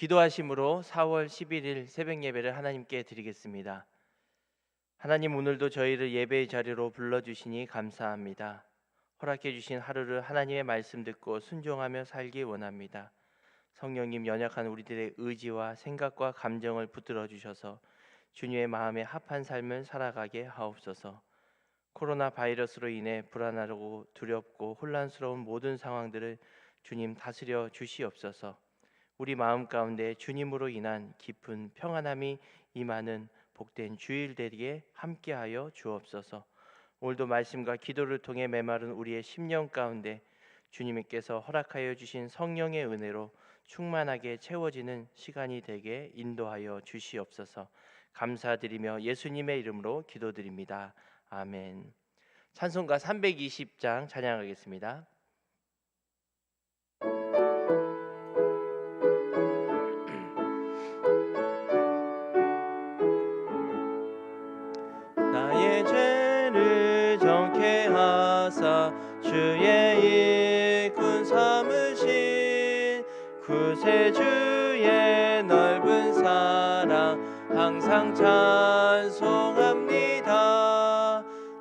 기도하심으로 4월 11일 새벽 예배를 하나님께 드리겠습니다. 하나님, 오늘도 저희를 예배의 자리로 불러주시니 감사합니다. 허락해 주신 하루를 하나님의 말씀 듣고 순종하며 살기 원합니다. 성령님, 연약한 우리들의 의지와 생각과 감정을 붙들어 주셔서 주님의 마음에 합한 삶을 살아가게 하옵소서. 코로나 바이러스로 인해 불안하고 두렵고 혼란스러운 모든 상황들을 주님 다스려 주시옵소서. 우리 마음 가운데 주님으로 인한 깊은 평안함이 임하는 복된 주일 되게 함께하여 주옵소서. 오늘도 말씀과 기도를 통해 메마른 우리의 심령 가운데 주님께서 허락하여 주신 성령의 은혜로 충만하게 채워지는 시간이 되게 인도하여 주시옵소서. 감사드리며 예수님의 이름으로 기도드립니다. 아멘. 찬송가 320장 찬양하겠습니다. 나의 죄를 정케 하사 주의 일꾼 삼으신 구세주의 넓은 사랑 항상 찬송합니다.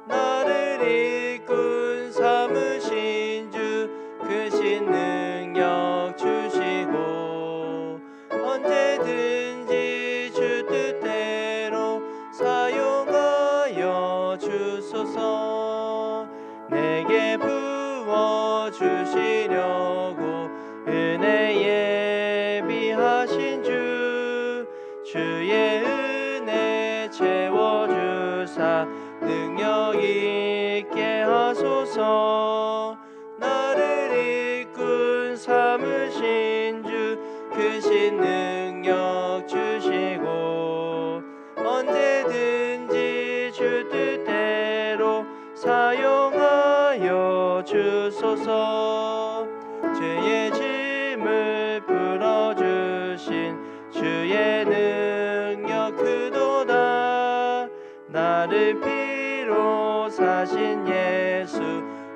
나를 일꾼 삼으신 주 크신 능력 주시고 언제든지 주 뜻대로 사용하여 주소서. 내게 부어 주시려고 은혜 예비하신 주 주의 은혜 채워주사 능력 있게 하소서. 나를 일꾼 삼으신 주 크신 능력 주시고 언제든지 주 뜻대로 사용하여 주소서. 죄의 짐을 풀어주신 주의 능력 크도다. 나를 피로 사신 예수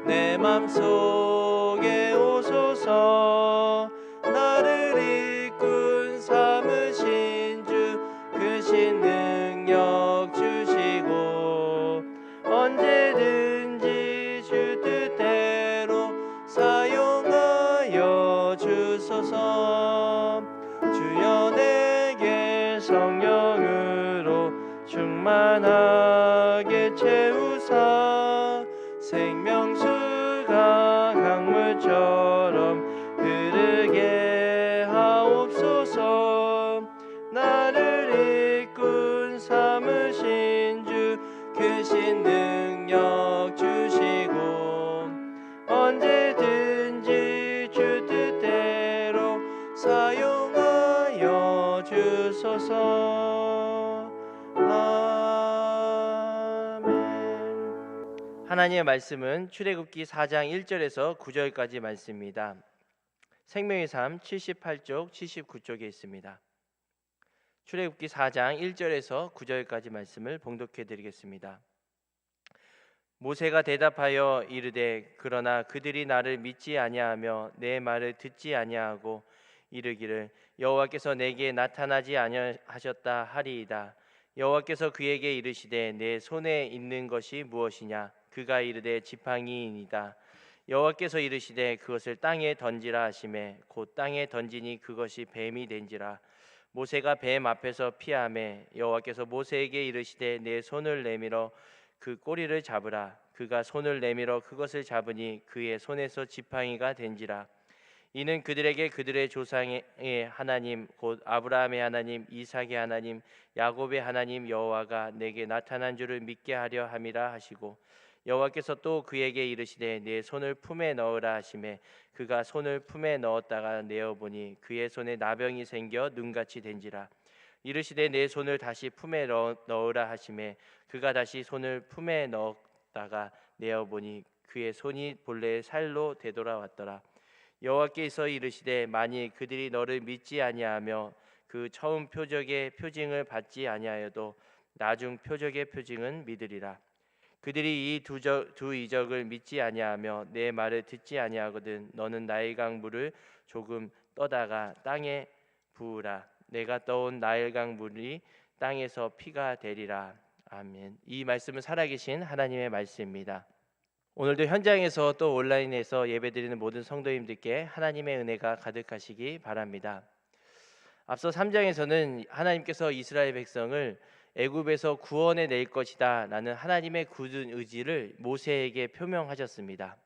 내 맘속에 오소서. 나를 일꾼 삼으신 주 크신 능력 주시고 언제든지 주 뜻대로 사용하여 주소서. 주여 내게 성령으로 충만하게 채우사 생명수가 강물처럼 흐르게 하옵소서. 나를 일꾼 삼으신 주 크신 능력 주시고 언제든지 주 뜻대로 사용하여 주소서. 아멘. 하나님의 말씀은 출애굽기 4장 1절에서 9절까지 말씀입니다. 생명의 삶 78쪽 79쪽에 있습니다. 출애굽기 4장 1절에서 9절까지 말씀을 봉독해 드리겠습니다. 모세가 대답하여 이르되 그러나 그들이 나를 믿지 아니하며 내 말을 듣지 아니하고 이르기를 여호와께서 내게 나타나지 아니하셨다 하리이다. 여호와께서 그에게 이르시되 내 손에 있는 것이 무엇이냐? 그가 이르되 지팡이이니이다. 여호와께서 이르시되 그것을 땅에 던지라 하시매 곧 땅에 던지니 그것이 뱀이 된지라. 모세가 뱀 앞에서 피하매 여호와께서 모세에게 이르시되 내 손을 내밀어 그 꼬리를 잡으라. 그가 손을 내밀어 그것을 잡으니 그의 손에서 지팡이가 된지라. 이는 그들에게 그들의 조상의 하나님 곧 아브라함의 하나님 이삭의 하나님 야곱의 하나님 여호와가 내게 나타난 줄을 믿게 하려 함이라 하시고 여호와께서 또 그에게 이르시되 내 손을 품에 넣으라 하시매 그가 손을 품에 넣었다가 내어보니 그의 손에 나병이 생겨 눈같이 된지라. 이르시되 내 손을 다시 품에 넣으라 하시매 그가 다시 손을 품에 넣었다가 내어보니 그의 손이 본래의 살로 되돌아왔더라. 여호와께서 이르시되 만일 그들이 너를 믿지 아니하며 그 처음 표적의 표징을 받지 아니하여도 나중 표적의 표징은 믿으리라. 그들이 이 두 이적을 믿지 아니하며 내 말을 듣지 아니하거든 너는 나일강 물을 조금 떠다가 땅에 부으라. 내가 떠온 나일강 물이 땅에서 피가 되리라. 아멘. 이 말씀은 살아계신 하나님의 말씀입니다. 오늘도 현장에서 또 온라인에서 예배드리는 모든 성도님들께 하나님의 은혜가 가득하시기 바랍니다. 앞서 3장에서는 하나님께서 이스라엘 백성을 애굽에서 구원해 낼 것이다 라는 하나님의 굳은 의지를 모세에게 표명하셨습니다.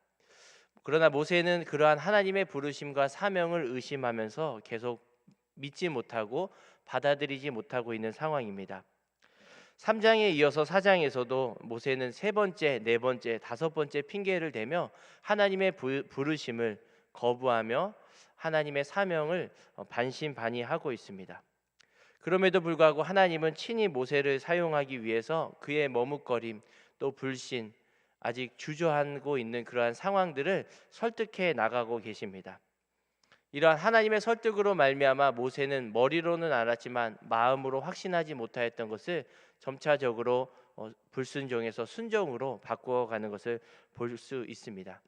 그러나 모세는 그러한 하나님의 부르심과 사명을 의심하면서 계속 믿지 못하고 받아들이지 못하고 있는 상황입니다. 3장에 이어서 4장에서도 모세는 세 번째, 네 번째, 다섯 번째 핑계를 대며 하나님의 부르심을 거부하며 하나님의 사명을 반신반의하고 있습니다. 그럼에도 불구하고 하나님은 친히 모세를 사용하기 위해서 그의 머뭇거림, 또 불신, 아직 주저하고 있는 그러한 상황들을 설득해 나가고 계십니다. 이러한 하나님의 설득으로 말미암아 모세는 머리로는 알았지만 마음으로 확신하지 못하였던 것을 점차적으로 불순종에서 순종으로 바꾸어가는 것을 볼 수 있습니다.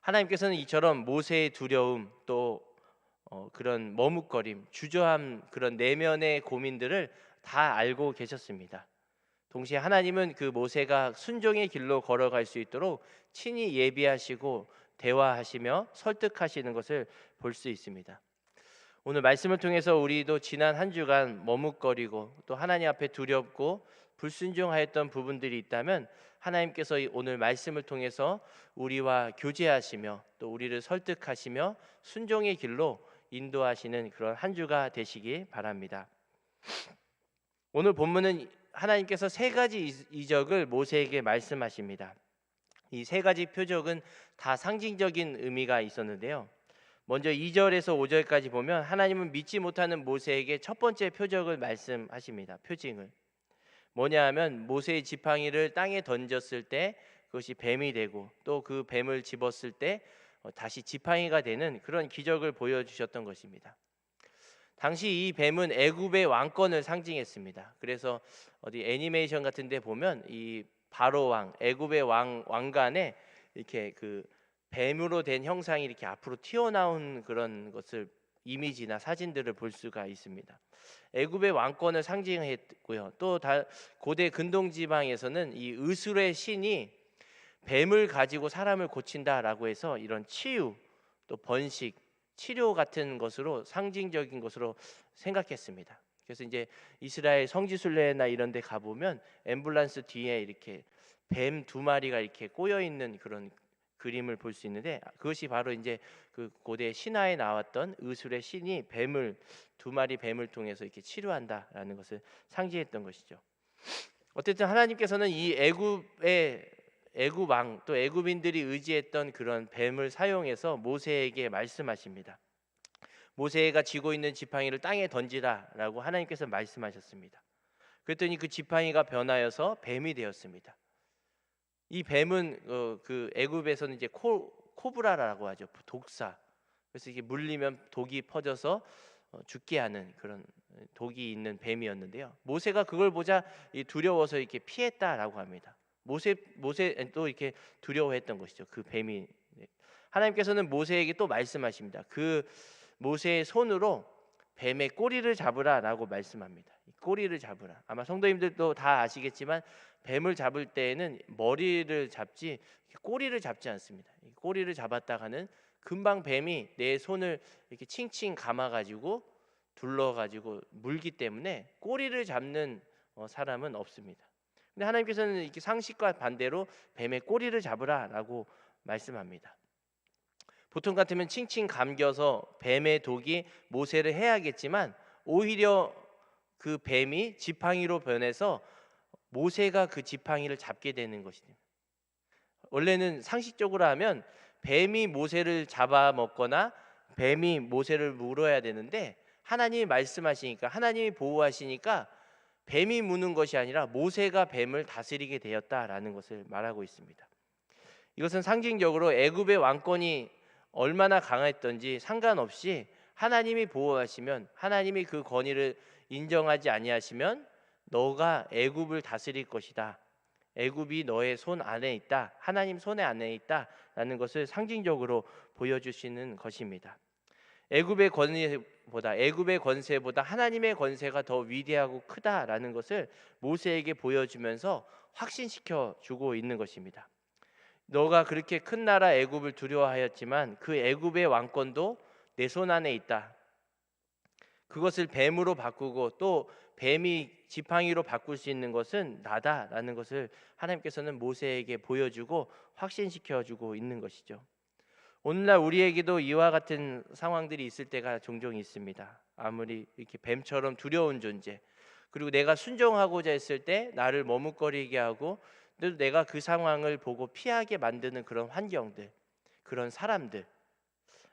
하나님께서는 이처럼 모세의 두려움, 또 그런 머뭇거림, 주저함, 그런 내면의 고민들을 다 알고 계셨습니다. 동시에 하나님은 그 모세가 순종의 길로 걸어갈 수 있도록 친히 예비하시고 대화하시며 설득하시는 것을 볼 수 있습니다. 오늘 말씀을 통해서 우리도 지난 한 주간 머뭇거리고 또 하나님 앞에 두렵고 불순종하였던 부분들이 있다면 하나님께서 오늘 말씀을 통해서 우리와 교제하시며 또 우리를 설득하시며 순종의 길로 인도하시는 그런 한 주가 되시기 바랍니다. 오늘 본문은 하나님께서 세 가지 이적을 모세에게 말씀하십니다. 이 세 가지 표적은 다 상징적인 의미가 있었는데요. 먼저 2절에서 5절까지 보면 하나님은 믿지 못하는 모세에게 첫 번째 표적을 말씀하십니다. 표징을. 뭐냐 하면 모세의 지팡이를 땅에 던졌을 때 그것이 뱀이 되고 또 그 뱀을 집었을 때 다시 지팡이가 되는 그런 기적을 보여주셨던 것입니다. 당시 이 뱀은 애굽의 왕권을 상징했습니다. 그래서 어디 애니메이션 같은 데 보면 이 바로 왕, 애굽의 왕관에 이렇게 그 뱀으로 된 형상이 이렇게 앞으로 튀어나온 그런 것을 이미지나 사진들을 볼 수가 있습니다. 애굽의 왕권을 상징했고요. 또 고대 근동 지방에서는 이 의술의 신이 뱀을 가지고 사람을 고친다라고 해서 이런 치유, 또 번식, 치료 같은 것으로 상징적인 것으로 생각했습니다. 그래서 이제 이스라엘 성지순례나 이런 데 가보면 앰뷸런스 뒤에 이렇게 뱀 두 마리가 이렇게 꼬여 있는 그런 그림을 볼 수 있는데 그것이 바로 이제 그 고대 신화에 나왔던 의술의 신이 두 마리 뱀을 통해서 이렇게 치료한다라는 것을 상징했던 것이죠. 어쨌든 하나님께서는 이 애굽 왕 또 애굽인들이 의지했던 그런 뱀을 사용해서 모세에게 말씀하십니다. 모세가 쥐고 있는 지팡이를 땅에 던지라라고 하나님께서 말씀하셨습니다. 그랬더니 그 지팡이가 변하여서 뱀이 되었습니다. 이 뱀은 그 애굽에서는 이제 코브라라고 하죠. 독사. 그래서 이게 물리면 독이 퍼져서 죽게 하는 그런 독이 있는 뱀이었는데요. 모세가 그걸 보자 두려워서 이렇게 피했다라고 합니다. 모세도 이렇게 두려워했던 것이죠. 그 뱀이. 하나님께서는 모세에게 또 말씀하십니다. 그 모세의 손으로 뱀의 꼬리를 잡으라라고 말씀합니다. 꼬리를 잡으라. 아마 성도님들도 다 아시겠지만 뱀을 잡을 때에는 머리를 잡지 꼬리를 잡지 않습니다. 꼬리를 잡았다가는 금방 뱀이 내 손을 이렇게 칭칭 감아가지고 둘러가지고 물기 때문에 꼬리를 잡는 사람은 없습니다. 근데 하나님께서는 이렇게 상식과 반대로 뱀의 꼬리를 잡으라라고 말씀합니다. 보통 같으면 칭칭 감겨서 뱀의 독이 모세를 해야겠지만 오히려 그 뱀이 지팡이로 변해서 모세가 그 지팡이를 잡게 되는 것입니다. 원래는 상식적으로 하면 뱀이 모세를 잡아먹거나 뱀이 모세를 물어야 되는데 하나님이 말씀하시니까 하나님이 보호하시니까 뱀이 무는 것이 아니라 모세가 뱀을 다스리게 되었다라는 것을 말하고 있습니다. 이것은 상징적으로 애굽의 왕권이 얼마나 강했던지 상관없이 하나님이 보호하시면 하나님이 그 권위를 인정하지 아니하시면 너가 애굽을 다스릴 것이다. 애굽이 너의 손 안에 있다. 하나님 손에 안에 있다라는 것을 상징적으로 보여주시는 것입니다. 애굽의 권세보다 하나님의 권세가 더 위대하고 크다라는 것을 모세에게 보여주면서 확신시켜 주고 있는 것입니다. 너가 그렇게 큰 나라 애굽을 두려워하였지만 그 애굽의 왕권도 내 손 안에 있다. 그것을 뱀으로 바꾸고 또 뱀이 지팡이로 바꿀 수 있는 것은 나다라는 것을 하나님께서는 모세에게 보여주고 확신시켜 주고 있는 것이죠. 오늘날 우리에게도 이와 같은 상황들이 있을 때가 종종 있습니다. 아무리 이렇게 뱀처럼 두려운 존재, 그리고 내가 순종하고자 했을 때 나를 머뭇거리게 하고 또 내가 그 상황을 보고 피하게 만드는 그런 환경들, 그런 사람들,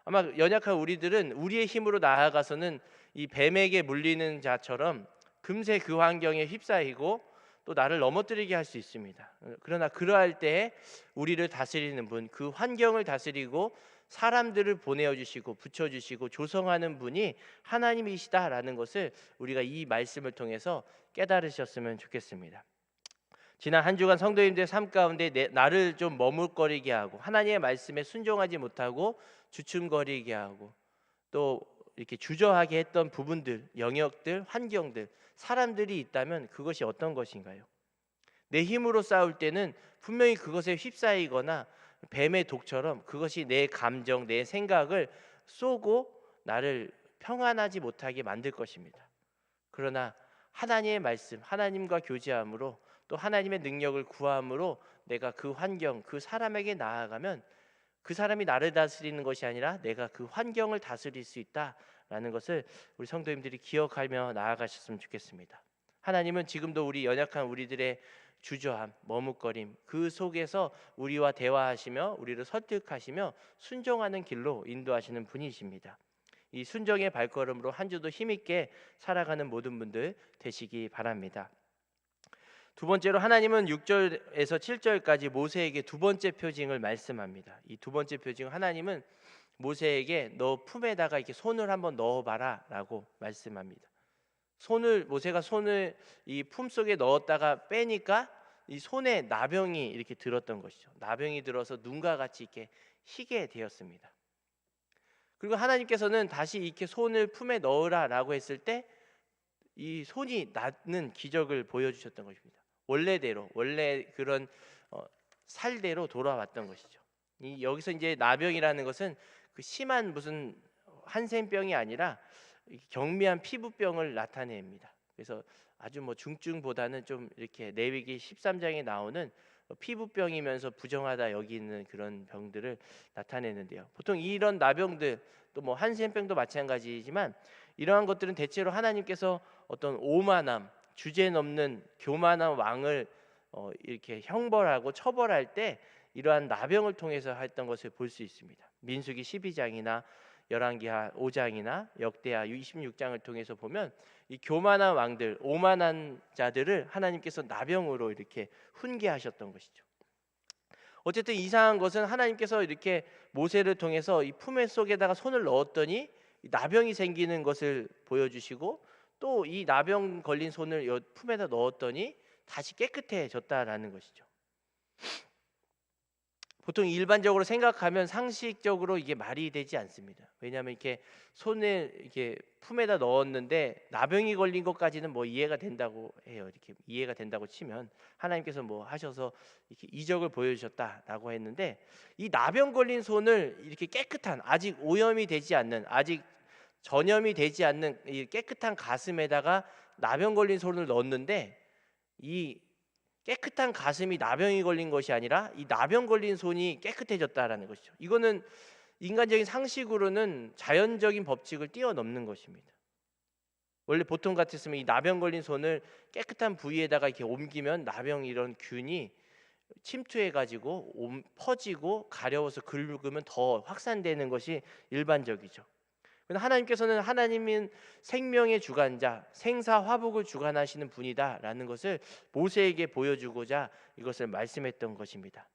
아마 연약한 우리들은 우리의 힘으로 나아가서는 이 뱀에게 물리는 자처럼 금세 그 환경에 휩싸이고 또 나를 넘어뜨리게 할 수 있습니다. 그러나 그러할 때에 우리를 다스리는 분, 그 환경을 다스리고 사람들을 보내어 주시고 붙여 주시고 조성하는 분이 하나님이시다라는 것을 우리가 이 말씀을 통해서 깨달으셨으면 좋겠습니다. 지난 한 주간 성도님들의 삶 가운데 나를 좀 머뭇거리게 하고 하나님의 말씀에 순종하지 못하고 주춤거리게 하고 또 이렇게 주저하게 했던 부분들, 영역들, 환경들, 사람들이 있다면 그것이 어떤 것인가요? 내 힘으로 싸울 때는 분명히 그것에 휩싸이거나 뱀의 독처럼 그것이 내 감정, 내 생각을 쏘고 나를 평안하지 못하게 만들 것입니다. 그러나 하나님의 말씀, 하나님과 교제함으로 또 하나님의 능력을 구함으로 내가 그 환경, 그 사람에게 나아가면 그 사람이 나를 다스리는 것이 아니라 내가 그 환경을 다스릴 수 있다라는 것을 우리 성도님들이 기억하며 나아가셨으면 좋겠습니다. 하나님은 지금도 우리 연약한 우리들의 주저함, 머뭇거림 그 속에서 우리와 대화하시며 우리를 설득하시며 순종하는 길로 인도하시는 분이십니다. 이 순종의 발걸음으로 한 주도 힘있게 살아가는 모든 분들 되시기 바랍니다. 두 번째로 하나님은 6절에서 7절까지 모세에게 두 번째 표징을 말씀합니다. 이 두 번째 표징, 하나님은 모세에게 너 품에다가 이렇게 손을 한번 넣어봐라라고 말씀합니다. 모세가 손을 이 품 속에 넣었다가 빼니까 이 손에 나병이 이렇게 들었던 것이죠. 나병이 들어서 눈과 같이 이렇게 희게 되었습니다. 그리고 하나님께서는 다시 이렇게 손을 품에 넣으라라고 했을 때 이 손이 낫는 기적을 보여주셨던 것입니다. 원래 그런 살대로 돌아왔던 것이죠. 여기서 이제 나병이라는 것은 그 심한 무슨 한센병이 아니라 경미한 피부병을 나타냅니다. 그래서 아주 뭐 중증보다는 좀 이렇게 레위기 13장에 나오는 피부병이면서 부정하다 여기는 그런 병들을 나타내는데요. 보통 이런 나병들 또 뭐 한센병도 마찬가지지만 이러한 것들은 대체로 하나님께서 어떤 오만함, 주제넘는 교만한 왕을 이렇게 형벌하고 처벌할 때 이러한 나병을 통해서 했던 것을 볼 수 있습니다. 민수기 12장이나 열왕기하 5장이나 역대하 26장을 통해서 보면 이 교만한 왕들, 오만한 자들을 하나님께서 나병으로 이렇게 훈계하셨던 것이죠. 어쨌든 이상한 것은 하나님께서 이렇게 모세를 통해서 이 품에 속에다가 손을 넣었더니 나병이 생기는 것을 보여주시고 또 이 나병 걸린 손을 품에다 넣었더니 다시 깨끗해졌다라는 것이죠. 보통 일반적으로 생각하면 상식적으로 이게 말이 되지 않습니다. 왜냐하면 이렇게 손을 이렇게 품에다 넣었는데 나병이 걸린 것까지는 뭐 이해가 된다고 해요. 이렇게 이해가 된다고 치면 하나님께서 뭐 하셔서 이렇게 이적을 보여주셨다라고 했는데 이 나병 걸린 손을 이렇게 깨끗한 아직 오염이 되지 않는 아직 전염이 되지 않는 이 깨끗한 가슴에다가 나병 걸린 손을 넣었는데 이 깨끗한 가슴이 나병이 걸린 것이 아니라 이 나병 걸린 손이 깨끗해졌다라는 것이죠. 이거는 인간적인 상식으로는 자연적인 법칙을 뛰어넘는 것입니다. 원래 보통 같았으면 이 나병 걸린 손을 깨끗한 부위에다가 이렇게 옮기면 나병 이런 균이 침투해가지고 퍼지고 가려워서 긁으면 더 확산되는 것이 일반적이죠. 하나님께서는 하나님인 생명의 주관자, 생사화복을 주관하시는 분이다라는 것을 모세에게 보여주고자 이것을 말씀했던 것입니다.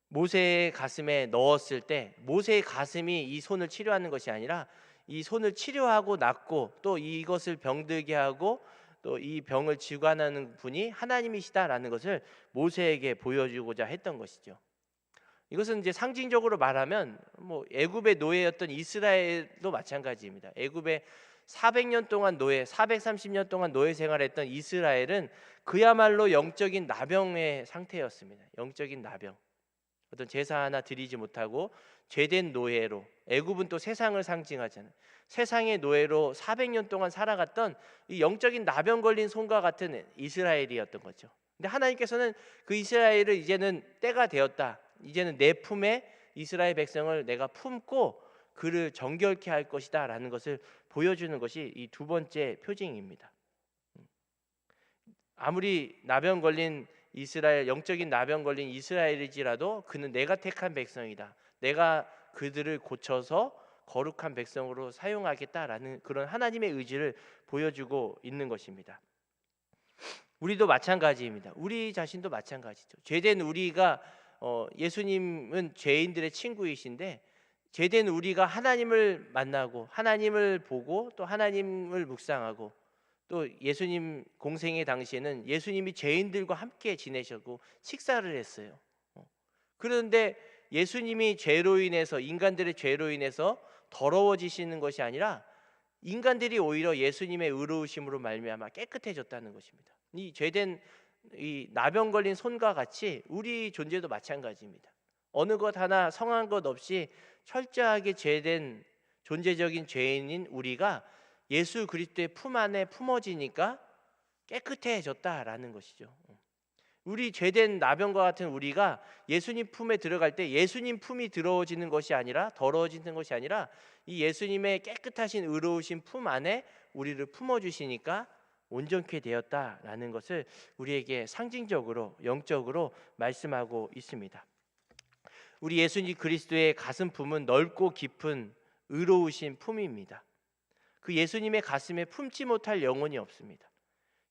모세의 가슴에 넣었을 때 모세의 가슴이 이 손을 치료하는 것이 아니라 이 손을 치료하고 낫고 또 이것을 병들게 하고 또 이 병을 주관하는 분이 하나님이시다라는 것을 모세에게 보여주고자 했던 것이죠. 이것은 이제 상징적으로 말하면 애굽의 노예였던 이스라엘도 마찬가지입니다. 애굽의 400년 동안 430년 동안 노예 생활했던 이스라엘은 그야말로 영적인 나병의 상태였습니다. 영적인 나병. 어떤 제사 하나 드리지 못하고 죄된 노예로, 애굽은 또 세상을 상징하잖아요. 세상의 노예로 400년 동안 살아갔던 이 영적인 나병 걸린 손과 같은 이스라엘이었던 거죠. 근데 하나님께서는 그 이스라엘을 이제는 때가 되었다. 이제는 내 품에 이스라엘 백성을 내가 품고 그를 정결케 할 것이다 라는 것을 보여주는 것이 이 두 번째 표징입니다. 아무리 나병 걸린 이스라엘, 영적인 나병 걸린 이스라엘이지라도 그는 내가 택한 백성이다. 내가 그들을 고쳐서 거룩한 백성으로 사용하겠다라는 그런 하나님의 의지를 보여주고 있는 것입니다. 우리도 마찬가지입니다. 우리 자신도 마찬가지죠. 죄된 우리가 예수님은 죄인들의 친구이신데 죄된 우리가 하나님을 만나고 하나님을 보고 또 하나님을 묵상하고 또 예수님 공생의 당시에는 예수님이 죄인들과 함께 지내셨고 식사를 했어요. 그런데 예수님이 죄로 인해서 인간들의 죄로 인해서 더러워지시는 것이 아니라 인간들이 오히려 예수님의 의로우심으로 말미암아 깨끗해졌다는 것입니다. 이 죄된 이 나병 걸린 손과 같이 우리 존재도 마찬가지입니다. 어느 것 하나 성한 것 없이 철저하게 죄된 존재적인 죄인인 우리가 예수 그리스도의 품 안에 품어지니까 깨끗해졌다라는 것이죠. 우리 죄된 나병과 같은 우리가 예수님 품에 들어갈 때 예수님 품이 더러워지는 것이 아니라 이 예수님의 깨끗하신 의로우신 품 안에 우리를 품어주시니까 온전케 되었다라는 것을 우리에게 상징적으로 영적으로 말씀하고 있습니다. 우리 예수님 그리스도의 가슴 품은 넓고 깊은 의로우신 품입니다. 그 예수님의 가슴에 품지 못할 영혼이 없습니다.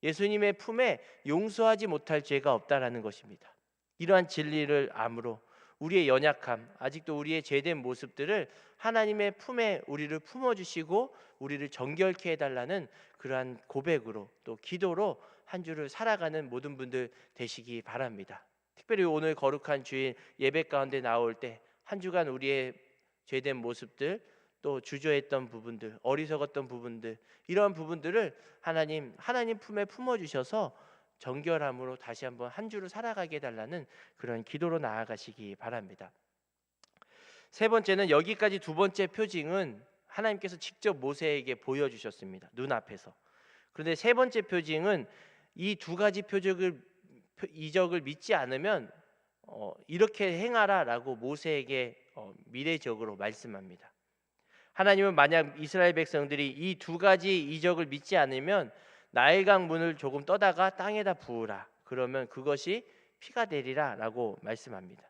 예수님의 품에 용서하지 못할 죄가 없다라는 것입니다. 이러한 진리를 암으로 우리의 연약함, 아직도 우리의 죄된 모습들을 하나님의 품에 우리를 품어주시고 우리를 정결케 해달라는 그러한 고백으로 또 기도로 한 주를 살아가는 모든 분들 되시기 바랍니다. 특별히 오늘 거룩한 주일 예배 가운데 나올 때 한 주간 우리의 죄된 모습들 또 주저했던 부분들, 어리석었던 부분들, 이러한 부분들을 하나님 품에 품어주셔서 정결함으로 다시 한번 한 주를 살아가게 해달라는 그런 기도로 나아가시기 바랍니다. 세 번째는 여기까지 두 번째 표징은 하나님께서 직접 모세에게 보여주셨습니다. 눈앞에서. 그런데 세 번째 표징은 이 두 가지 이적을 믿지 않으면 이렇게 행하라라고 모세에게 미래적으로 말씀합니다. 하나님은 만약 이스라엘 백성들이 이 두 가지 이적을 믿지 않으면 나일강 문을 조금 떠다가 땅에다 부으라. 그러면 그것이 피가 되리라라고 말씀합니다.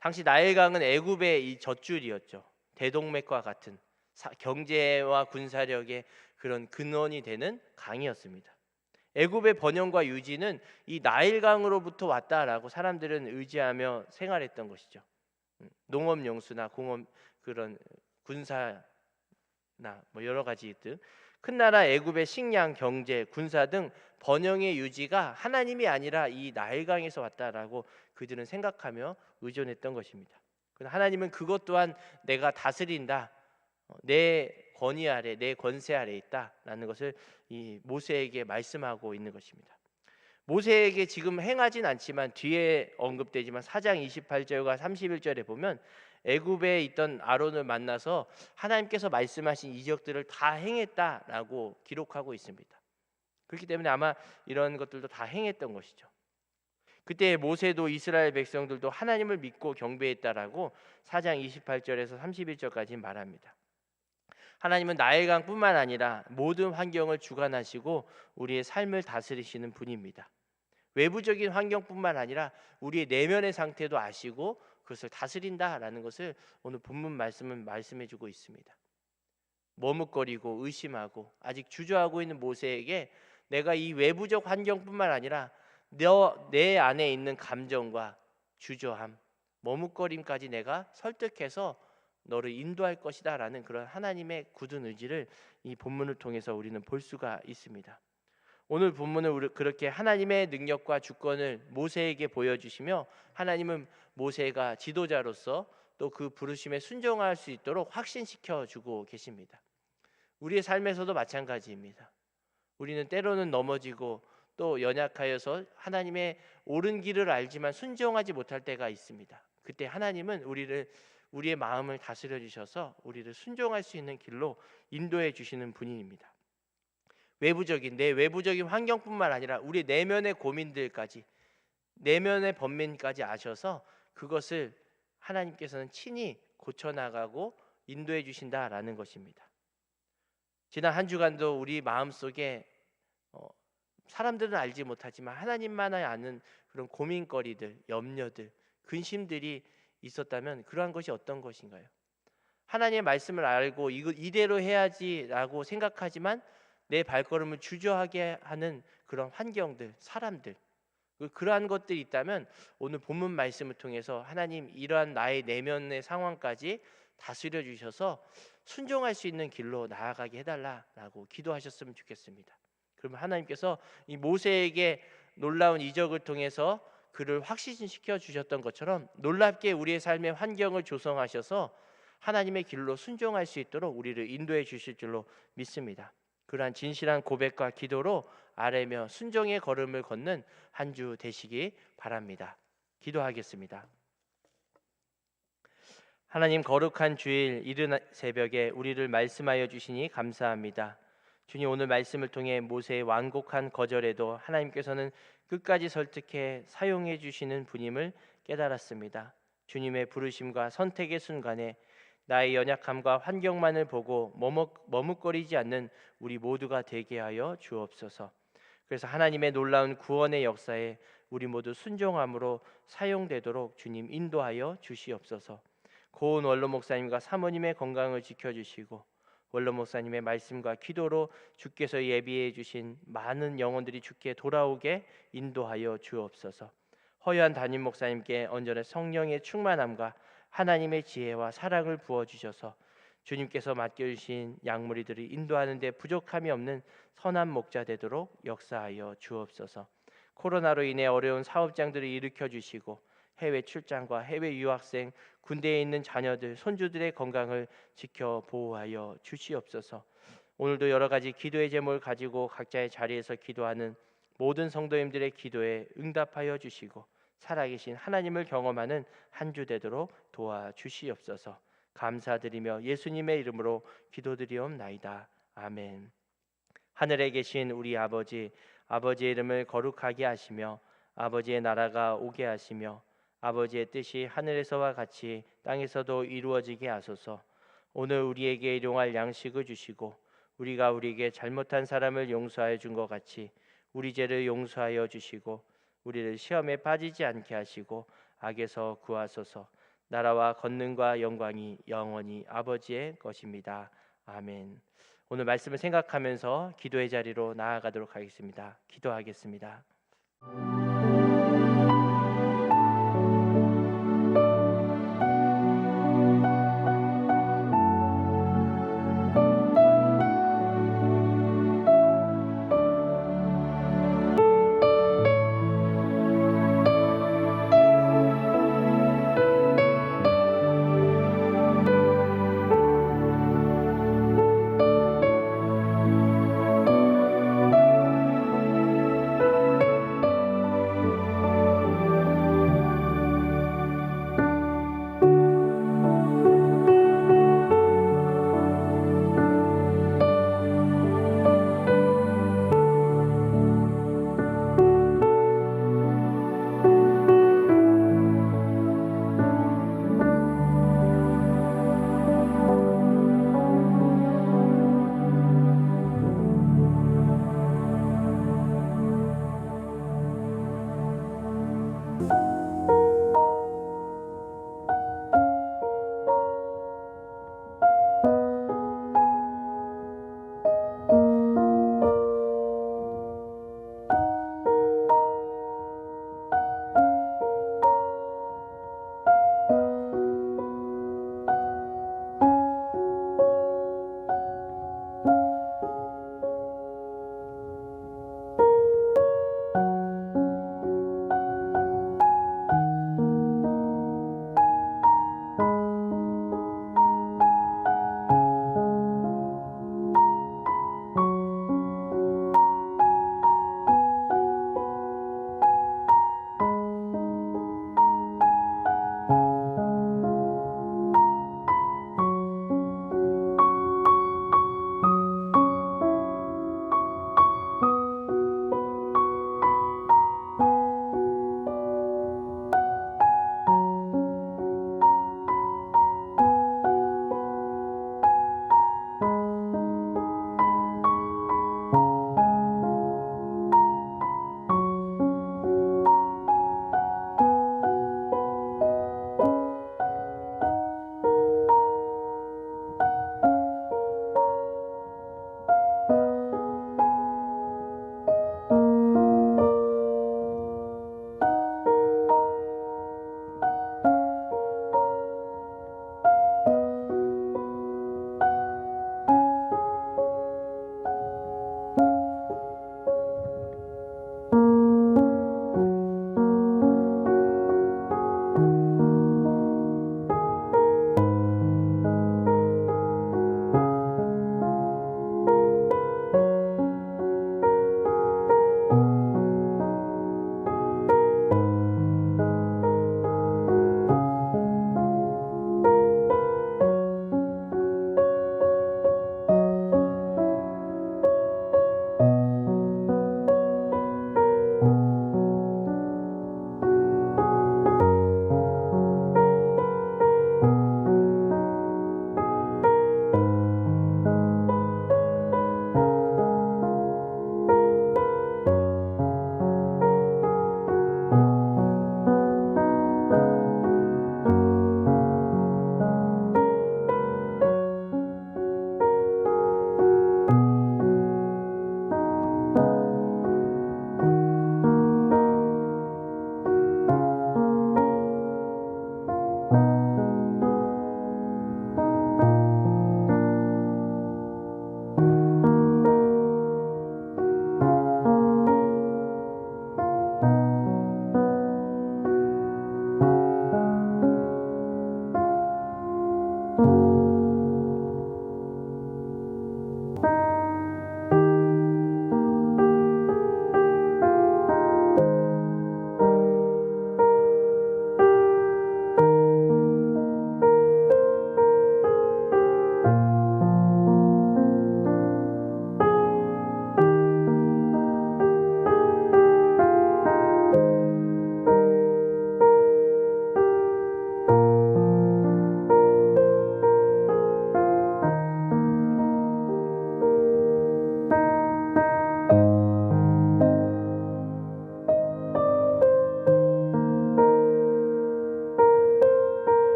당시 나일강은 애굽의 이 젖줄이었죠. 대동맥과 같은 경제와 군사력의 그런 근원이 되는 강이었습니다. 애굽의 번영과 유지는 이 나일강으로부터 왔다라고 사람들은 의지하며 생활했던 것이죠. 농업 용수나 공업 그런 군사나 여러 가지 등 큰 나라 애굽의 식량, 경제, 군사 등 번영의 유지가 하나님이 아니라 이 나일강에서 왔다라고 그들은 생각하며 의존했던 것입니다. 그러나 하나님은 그것 또한 내가 다스린다, 내 권위 아래, 내 권세 아래 있다라는 것을 이 모세에게 말씀하고 있는 것입니다. 모세에게 지금 행하진 않지만 뒤에 언급되지만 4장 28절과 31절에 보면 애굽에 있던 아론을 만나서 하나님께서 말씀하신 이적들을 다 행했다라고 기록하고 있습니다. 그렇기 때문에 아마 이런 것들도 다 행했던 것이죠. 그때 모세도 이스라엘 백성들도 하나님을 믿고 경배했다라고 4장 28절에서 31절까지 말합니다. 하나님은 나일강뿐만 아니라 모든 환경을 주관하시고 우리의 삶을 다스리시는 분입니다. 외부적인 환경뿐만 아니라 우리의 내면의 상태도 아시고 그것을 다스린다라는 것을 오늘 본문 말씀은 말씀해주고 있습니다. 머뭇거리고 의심하고 아직 주저하고 있는 모세에게 내가 이 외부적 환경뿐만 아니라 내 안에 있는 감정과 주저함, 머뭇거림까지 내가 설득해서 너를 인도할 것이다 라는 그런 하나님의 굳은 의지를 이 본문을 통해서 우리는 볼 수가 있습니다. 오늘 본문은 그렇게 하나님의 능력과 주권을 모세에게 보여주시며, 하나님은 모세가 지도자로서 또 그 부르심에 순종할 수 있도록 확신시켜 주고 계십니다. 우리의 삶에서도 마찬가지입니다. 우리는 때로는 넘어지고 또 연약하여서 하나님의 옳은 길을 알지만 순종하지 못할 때가 있습니다. 그때 하나님은 우리의 마음을 다스려 주셔서 우리를 순종할 수 있는 길로 인도해 주시는 분입니다. 내 외부적인 환경뿐만 아니라 우리 내면의 고민들까지, 내면의 번민까지 아셔서 그것을 하나님께서는 친히 고쳐나가고 인도해 주신다라는 것입니다. 지난 한 주간도 우리 마음속에 사람들은 알지 못하지만 하나님만 아는 그런 고민거리들, 염려들, 근심들이 있었다면 그러한 것이 어떤 것인가요? 하나님의 말씀을 알고 이대로 해야지라고 생각하지만 내 발걸음을 주저하게 하는 그런 환경들, 사람들, 그러한 것들이 있다면 오늘 본문 말씀을 통해서 하나님 이러한 나의 내면의 상황까지 다스려 주셔서 순종할 수 있는 길로 나아가게 해달라라고 기도하셨으면 좋겠습니다. 그러면 하나님께서 이 모세에게 놀라운 이적을 통해서 그를 확신시켜 주셨던 것처럼 놀랍게 우리의 삶의 환경을 조성하셔서 하나님의 길로 순종할 수 있도록 우리를 인도해 주실 줄로 믿습니다. 그러한 진실한 고백과 기도로 아뢰며 순종의 걸음을 걷는 한 주 되시기 바랍니다. 기도하겠습니다. 하나님, 거룩한 주일 이른 새벽에 우리를 말씀하여 주시니 감사합니다. 주님, 오늘 말씀을 통해 모세의 완곡한 거절에도 하나님께서는 끝까지 설득해 사용해 주시는 분임을 깨달았습니다. 주님의 부르심과 선택의 순간에 나의 연약함과 환경만을 보고 머뭇거리지 않는 우리 모두가 되게 하여 주옵소서. 그래서 하나님의 놀라운 구원의 역사에 우리 모두 순종함으로 사용되도록 주님 인도하여 주시옵소서. 고은 원로 목사님과 사모님의 건강을 지켜주시고 원로 목사님의 말씀과 기도로 주께서 예비해 주신 많은 영혼들이 주께 돌아오게 인도하여 주옵소서. 허요한 담임 목사님께 언제나 성령의 충만함과 하나님의 지혜와 사랑을 부어주셔서 주님께서 맡겨주신 양무리들을 인도하는 데 부족함이 없는 선한 목자 되도록 역사하여 주옵소서. 코로나로 인해 어려운 사업장들을 일으켜 주시고 해외 출장과 해외 유학생, 군대에 있는 자녀들, 손주들의 건강을 지켜 보호하여 주시옵소서. 오늘도 여러 가지 기도의 제목을 가지고 각자의 자리에서 기도하는 모든 성도님들의 기도에 응답하여 주시고 살아계신 하나님을 경험하는 한 주 되도록 도와주시옵소서. 감사드리며 예수님의 이름으로 기도드리옵나이다. 아멘. 하늘에 계신 우리 아버지, 아버지의 이름을 거룩하게 하시며 아버지의 나라가 오게 하시며 아버지의 뜻이 하늘에서와 같이 땅에서도 이루어지게 하소서. 오늘 우리에게 일용할 양식을 주시고 우리가 우리에게 잘못한 사람을 용서하여 준 것 같이 우리 죄를 용서하여 주시고 우리를 시험에 빠지지 않게 하시고 악에서 구하소서. 나라와 권능과 영광이 영원히 아버지의 것입니다. 아멘. 오늘 말씀을 생각하면서 기도의 자리로 나아가도록 하겠습니다. 기도하겠습니다.